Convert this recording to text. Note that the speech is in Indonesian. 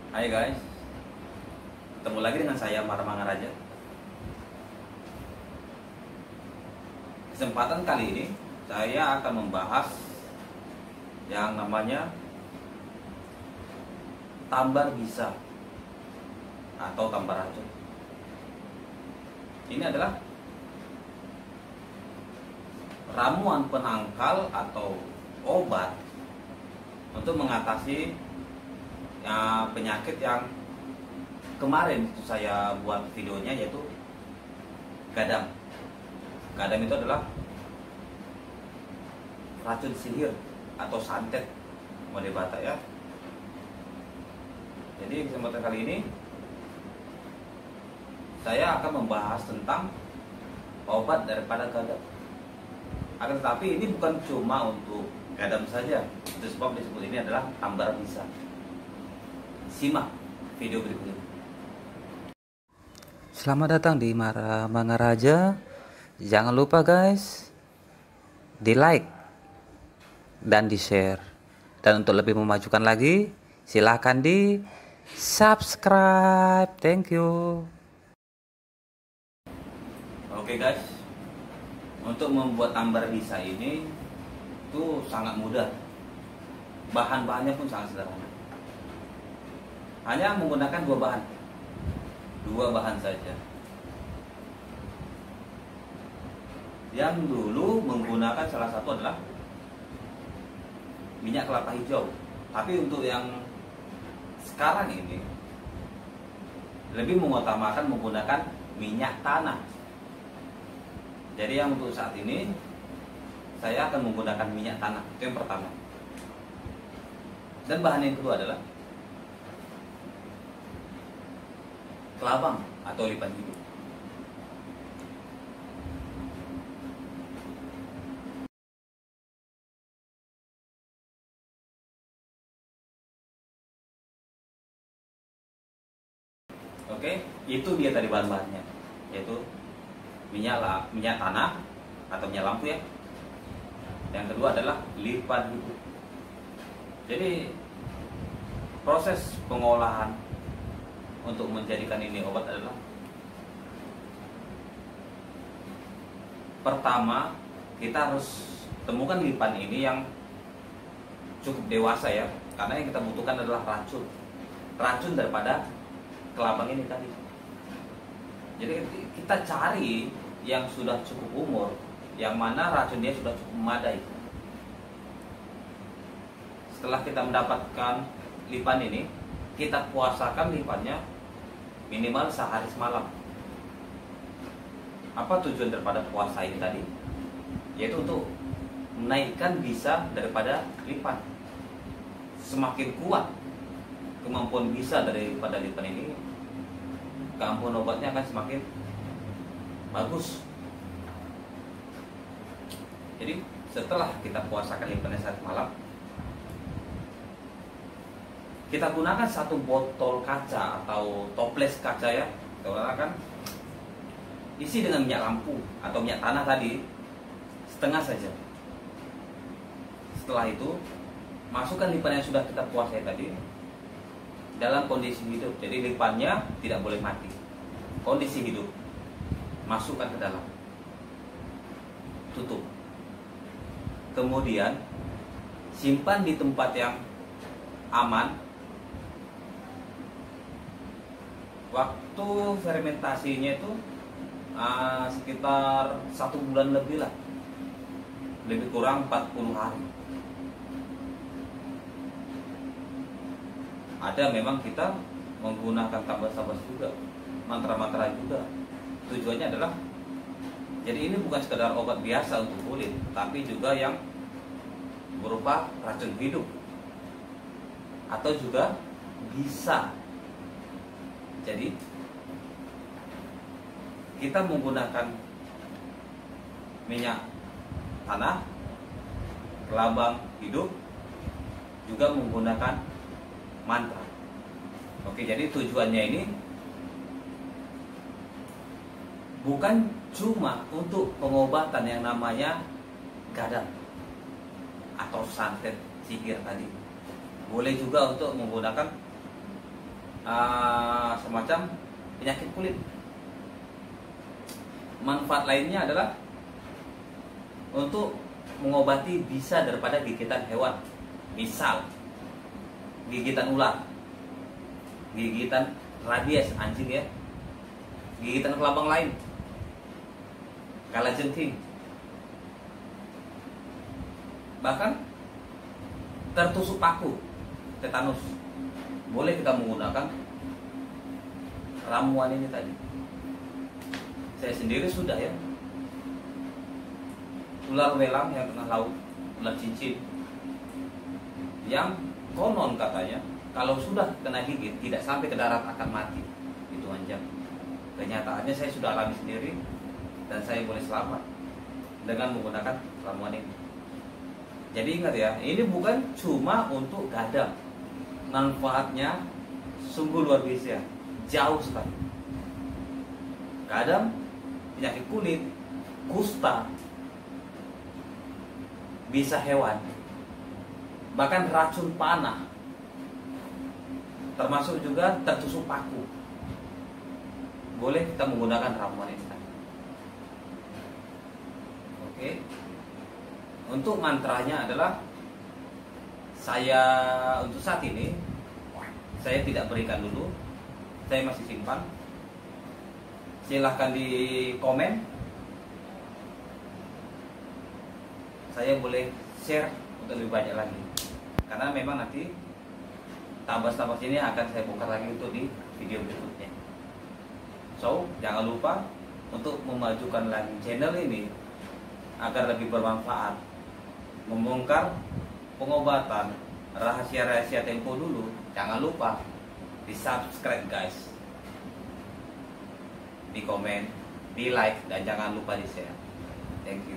Hai guys, ketemu lagi dengan saya Mangaraja. Kesempatan kali ini saya akan membahas yang namanya tambar bisa atau tambar racun. Ini adalah ramuan penangkal atau obat untuk mengatasi penyakit yang kemarin itu saya buat videonya, yaitu gadam. Gadam itu adalah racun sihir atau santet model Batak ya. Jadi kesempatan kali ini saya akan membahas tentang obat daripada gadam. Akan tetapi ini bukan cuma untuk gadam saja. Itu sebab disebut ini adalah tambar bisa. Simak video berikut ini. Selamat datang di Mangaraja. Jangan lupa guys, di like dan di share. Dan untuk lebih memajukan lagi, silahkan di subscribe. Thank you. Oke guys, untuk membuat tambar bisa ini itu sangat mudah. Bahan-bahannya pun sangat sederhana. Hanya menggunakan dua bahan saja. Yang dulu menggunakan salah satu adalah minyak kelapa hijau. Tapi untuk yang sekarang ini lebih mengutamakan menggunakan minyak tanah. Jadi yang untuk saat ini saya akan menggunakan minyak tanah. Itu yang pertama. Dan bahan yang kedua adalah kelabang atau lipan hidup. Oke, itu dia tadi bahan-bahannya, yaitu minyak tanah atau minyak lampu ya. Yang kedua adalah lipan hidup. Jadi proses pengolahan untuk menjadikan ini obat adalah, pertama kita harus temukan lipan ini yang cukup dewasa ya, karena yang kita butuhkan adalah racun daripada kelabang ini tadi. Jadi kita cari yang sudah cukup umur, yang mana racun dia sudah cukup memadai. Setelah kita mendapatkan lipan ini, kita puasakan lipannya minimal sehari semalam. Apa tujuan daripada puasa ini tadi? Yaitu untuk menaikkan bisa daripada lipan. Semakin kuat kemampuan bisa daripada lipan ini, kemampuan obatnya akan semakin bagus. Jadi setelah kita puasakan lipannya sehari malam, kita gunakan satu botol kaca atau toples kaca ya. Kita gunakan, isi dengan minyak lampu atau minyak tanah tadi setengah saja. Setelah itu masukkan lipan yang sudah kita puasai tadi dalam kondisi hidup. Jadi lipannya tidak boleh mati, kondisi hidup. Masukkan ke dalam, tutup. Kemudian simpan di tempat yang aman. Waktu fermentasinya itu sekitar 1 bulan lebih lah, lebih kurang 40 hari. Ada memang kita menggunakan tabas-tabas juga, mantra-mantra juga. Tujuannya adalah, jadi ini bukan sekedar obat biasa untuk kulit, tapi juga yang berupa racun hidup atau juga bisa. Jadi kita menggunakan minyak tanah, kelabang hidup, juga menggunakan mantra. Oke, jadi tujuannya ini bukan cuma untuk pengobatan yang namanya gadam atau santet sihir tadi. Boleh juga untuk menggunakan semacam penyakit kulit. Manfaat lainnya adalah untuk mengobati bisa daripada gigitan hewan, misal gigitan ular, gigitan rabies anjing ya, gigitan kelabang lain, kalajengking, bahkan tertusuk paku, tetanus. Boleh kita menggunakan ramuan ini tadi. Saya sendiri sudah ya, ular welang yang tengah laut, ular cincin, yang konon katanya kalau sudah kena gigit tidak sampai ke darat akan mati. Itu anjing. Kenyataannya saya sudah alami sendiri dan saya boleh selamat dengan menggunakan ramuan ini. Jadi ingat ya, ini bukan cuma untuk gadam. Manfaatnya sungguh luar biasa, jauh sekali. Gadam, penyakit kulit, kusta, bisa hewan, bahkan racun panah, termasuk juga tertusuk paku. Boleh kita menggunakan ramuan ini. Oke. Untuk mantranya adalah untuk saat ini saya tidak berikan dulu, saya masih simpan. Silahkan di komen, saya boleh share untuk lebih banyak lagi, karena memang nanti tabas-tabas ini akan saya bongkar lagi untuk di video berikutnya. So jangan lupa untuk memajukan lagi channel ini agar lebih bermanfaat, membongkar pengobatan rahasia-rahasia tempo dulu. Jangan lupa di subscribe guys, di komen, di like, dan jangan lupa di share. Thank you.